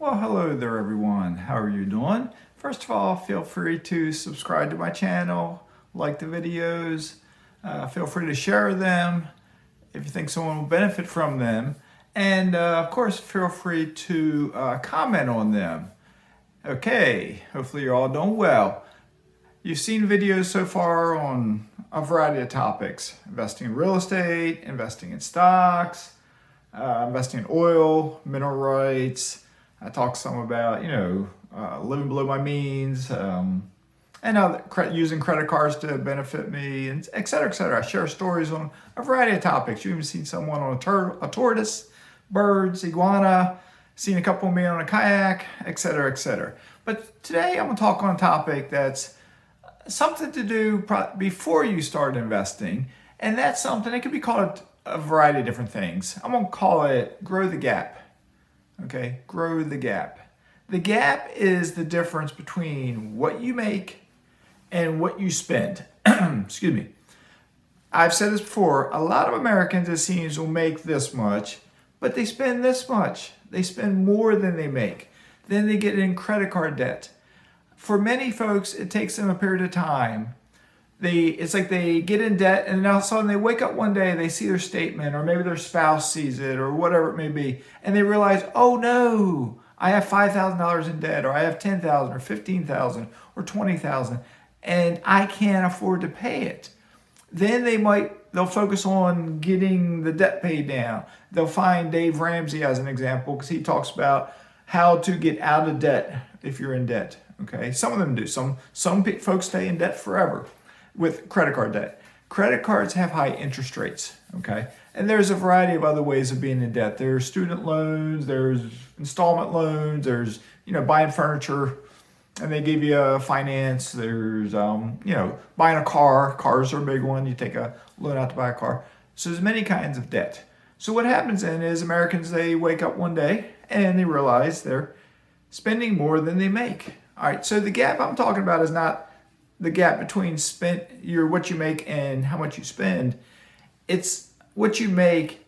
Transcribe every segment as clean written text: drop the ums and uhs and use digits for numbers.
Well, hello there everyone. How are you doing? First of all, feel free to subscribe to my channel, like the videos, feel free to share them if you think someone will benefit from them. And of course, feel free to comment on them. Okay, hopefully you're all doing well. You've seen videos so far on a variety of topics: investing in real estate, investing in stocks, investing in oil, mineral rights. I talk some about, living below my means, and using credit cards to benefit me, and et cetera, et cetera. I share stories on a variety of topics. You've even seen someone on a tortoise, birds, iguana, seen a couple of me on a kayak, et cetera, et cetera. But today I'm going to talk on a topic that's something to do before you start investing, and that's something, it could be called a variety of different things. I'm going to call it grow the gap. Okay, grow the gap. The gap is the difference between what you make and what you spend. Excuse me. I've said this before, a lot of Americans, it seems, will make this much, but they spend this much. They spend more than they make. Then they get in credit card debt. For many folks, it takes them a period of time. It's like they get in debt, and then all of a sudden they wake up one day, they see their statement, or maybe their spouse sees it, or whatever it may be, and they realize, oh no, I have $5,000 in debt, or I have $10,000 or $15,000 or $20,000, and I can't afford to pay it. Then they'll focus on getting the debt paid down. They'll find Dave Ramsey as an example, because he talks about how to get out of debt if you're in debt. Okay, some of them do. Some folks stay in debt forever with credit card debt. Credit cards have high interest rates, okay? And there's a variety of other ways of being in debt. There's student loans, there's installment loans, there's, buying furniture and they give you a finance. There's, buying a car. Cars are a big one. You take a loan out to buy a car. So there's many kinds of debt. So what happens then is Americans, they wake up one day and they realize they're spending more than they make. All right, so the gap I'm talking about is not the gap between what you make and how much you spend. It's what you make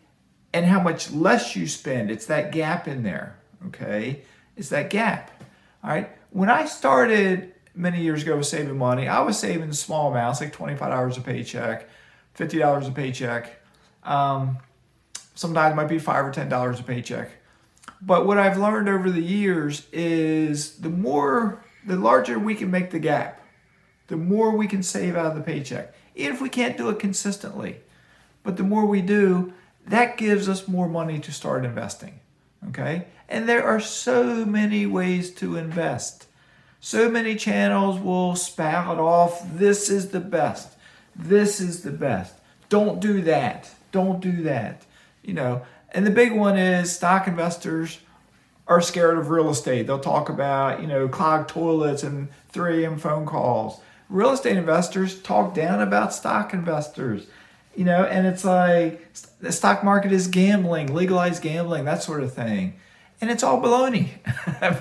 and how much less you spend. It's that gap in there, okay? It's that gap, all right? When I started many years ago with saving money, I was saving small amounts, like $25 a paycheck, $50 a paycheck. Sometimes it might be $5 or $10 a paycheck. But what I've learned over the years is the larger we can make the gap, the more we can save out of the paycheck, even if we can't do it consistently. But the more we do, that gives us more money to start investing, okay? And there are so many ways to invest. So many channels will spout off, this is the best. This is the best. Don't do that. Don't do that. And the big one is stock investors are scared of real estate. They'll talk about, clogged toilets and 3 a.m. phone calls. Real estate investors talk down about stock investors, and it's like the stock market is gambling, legalized gambling, that sort of thing. And it's all baloney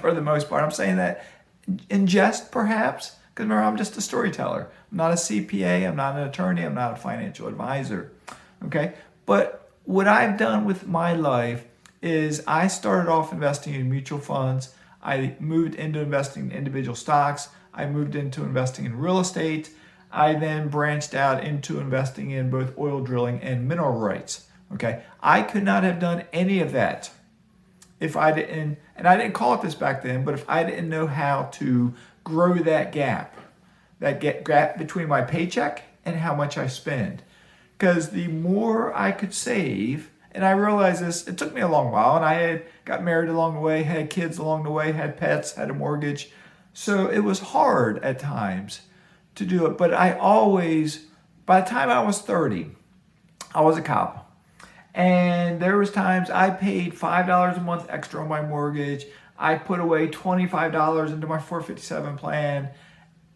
for the most part. I'm saying that in jest, perhaps, because remember, I'm just a storyteller. I'm not a CPA, I'm not an attorney, I'm not a financial advisor, okay? But what I've done with my life is I started off investing in mutual funds. I moved into investing in individual stocks. I moved into investing in real estate. I then branched out into investing in both oil drilling and mineral rights. Okay, I could not have done any of that if I didn't, and I didn't call it this back then, but if I didn't know how to grow that gap between my paycheck and how much I spend. Because the more I could save, and I realized this, it took me a long while, and I had got married along the way, had kids along the way, had pets, had a mortgage. So it was hard at times to do it. But by the time I was 30, I was a cop. And there was times I paid $5 a month extra on my mortgage. I put away $25 into my 457 plan,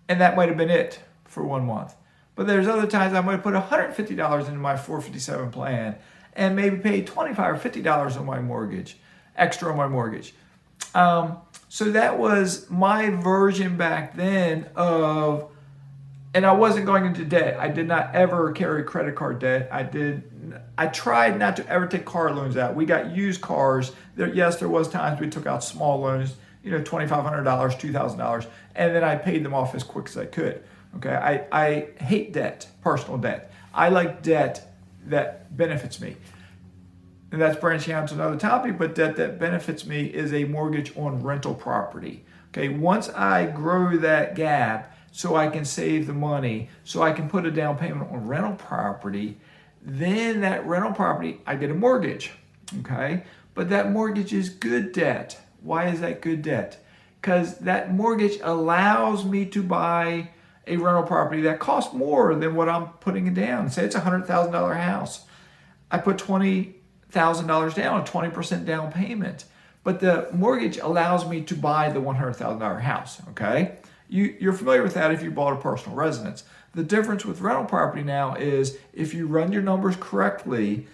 and that might have been it for 1 month. But there's other times I might have put $150 into my 457 plan and maybe paid $25 or $50 on my mortgage, extra on my mortgage. So that was my version back then of and I wasn't going into debt. I did not ever carry credit card debt. I tried not to ever take car loans out. We got used cars. Yes, there was times we took out small loans, $2,500, $2,000, and then I paid them off as quick as I could. Okay, I hate debt, personal debt. I like debt that benefits me. And that's branching out to another topic, but debt that benefits me is a mortgage on rental property. Okay, once I grow that gap so I can save the money, so I can put a down payment on rental property, then that rental property, I get a mortgage. Okay, but that mortgage is good debt. Why is that good debt? Because that mortgage allows me to buy a rental property that costs more than what I'm putting down. Say it's a $100,000 house. I put $20,000 down, a 20% down payment. But the mortgage allows me to buy the $100,000 house, okay? You're familiar with that if you bought a personal residence. The difference with rental property now is if you run your numbers correctly,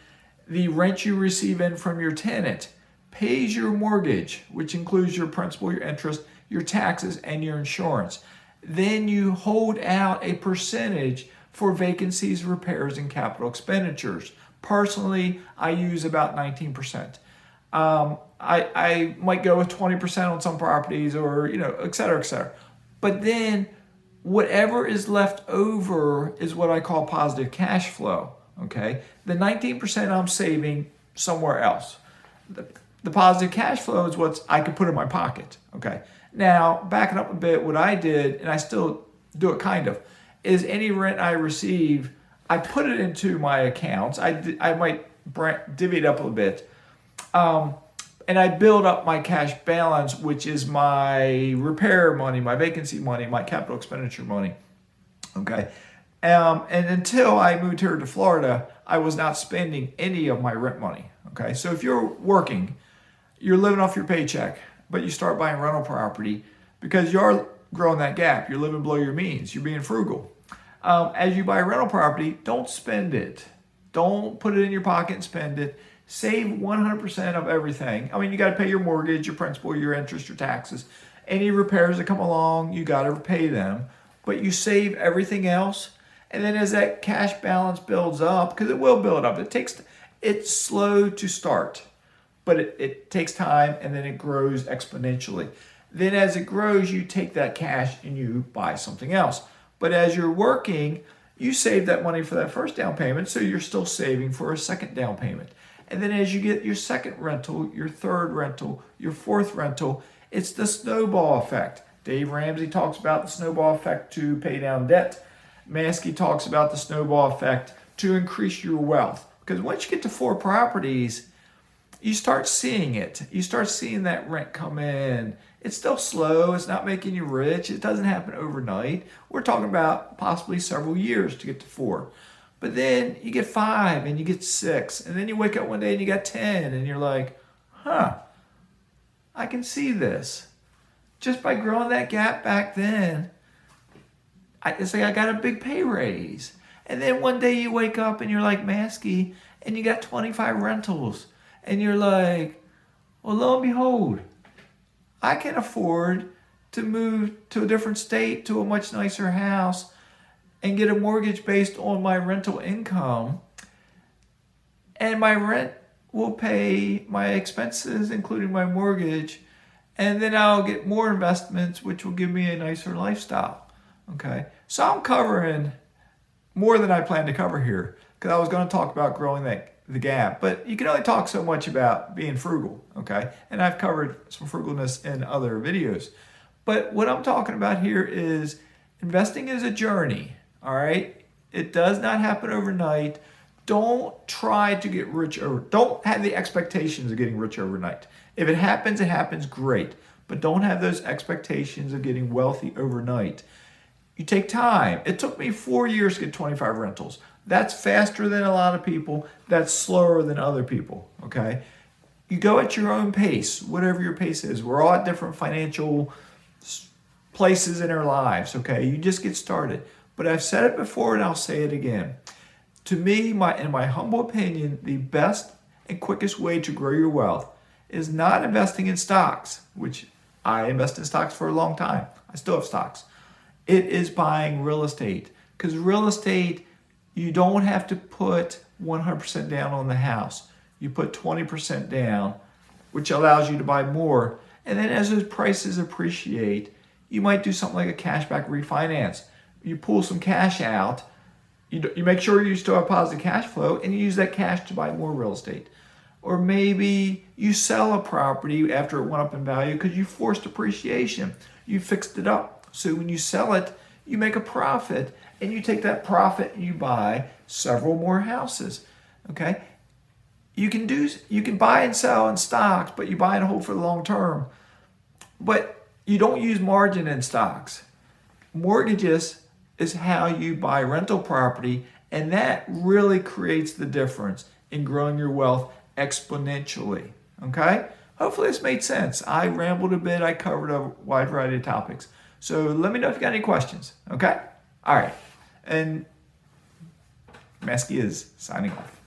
the rent you receive in from your tenant pays your mortgage, which includes your principal, your interest, your taxes, and your insurance. Then you hold out a percentage for vacancies, repairs, and capital expenditures. Personally, I use about 19%. I might go with 20% on some properties, or et cetera, et cetera. But then whatever is left over is what I call positive cash flow. Okay, the 19% I'm saving somewhere else. The positive cash flow is what I could put in my pocket. Okay, now backing up a bit, what I did, and I still do it kind of, is any rent I receive, I put it into my accounts. I might divvy it up a little bit. And I build up my cash balance, which is my repair money, my vacancy money, my capital expenditure money. Okay. And until I moved here to Florida, I was not spending any of my rent money. Okay. So if you're working, you're living off your paycheck, but you start buying rental property because you're growing that gap. You're living below your means. You're being frugal. As you buy rental property, don't spend it. Don't put it in your pocket and spend it. Save 100% of everything. I mean, you got to pay your mortgage, your principal, your interest, your taxes. Any repairs that come along, you got to pay them. But you save everything else. And then as that cash balance builds up, because it will build up, it's slow to start, but it takes time, and then it grows exponentially. Then as it grows, you take that cash and you buy something else. But as you're working, you save that money for that first down payment, so you're still saving for a second down payment. And then as you get your second rental, your third rental, your fourth rental, it's the snowball effect. Dave Ramsey talks about the snowball effect to pay down debt. Mazske talks about the snowball effect to increase your wealth. Because once you get to 4 properties, you start seeing it. You start seeing that rent come in. It's still slow. It's not making you rich. It doesn't happen overnight. We're talking about possibly several years to get to 4. But then you get 5 and you get 6. And then you wake up one day and you got 10. And you're like, I can see this. Just by growing that gap back then, it's like I got a big pay raise. And then one day you wake up and you're like Mazske and you got 25 rentals. And you're like, well, lo and behold, I can afford to move to a different state, to a much nicer house, and get a mortgage based on my rental income. And my rent will pay my expenses, including my mortgage. And then I'll get more investments, which will give me a nicer lifestyle. Okay. So I'm covering more than I planned to cover here, because I was going to talk about growing the gap. But you can only talk so much about being frugal. Okay. And I've covered some frugalness in other videos. But what I'm talking about here is investing is a journey. All right. It does not happen overnight. Don't try to get rich don't have the expectations of getting rich overnight. If it happens great. But don't have those expectations of getting wealthy overnight. You take time. It took me 4 years to get 25 rentals. That's faster than a lot of people. That's slower than other people. Okay. You go at your own pace, whatever your pace is. We're all at different financial places in our lives. Okay. You just get started. But I've said it before and I'll say it again. To me, in my humble opinion, the best and quickest way to grow your wealth is not investing in stocks, which I invest in stocks for a long time. I still have stocks. It is buying real estate. Because real estate, you don't have to put 100% down on the house. You put 20% down, which allows you to buy more. And then as those prices appreciate, you might do something like a cashback refinance. You pull some cash out, you make sure you still have positive cash flow, and you use that cash to buy more real estate. Or maybe you sell a property after it went up in value because you forced appreciation. You fixed it up. So when you sell it, you make a profit, and you take that profit and you buy several more houses. Okay? You can buy and sell in stocks, but you buy and hold for the long term. But you don't use margin in stocks. Mortgages is how you buy rental property, and that really creates the difference in growing your wealth exponentially. Okay? Hopefully this made sense. I rambled a bit. I covered a wide variety of topics. So let me know if you got any questions. Okay? All right. And Mazske is signing off.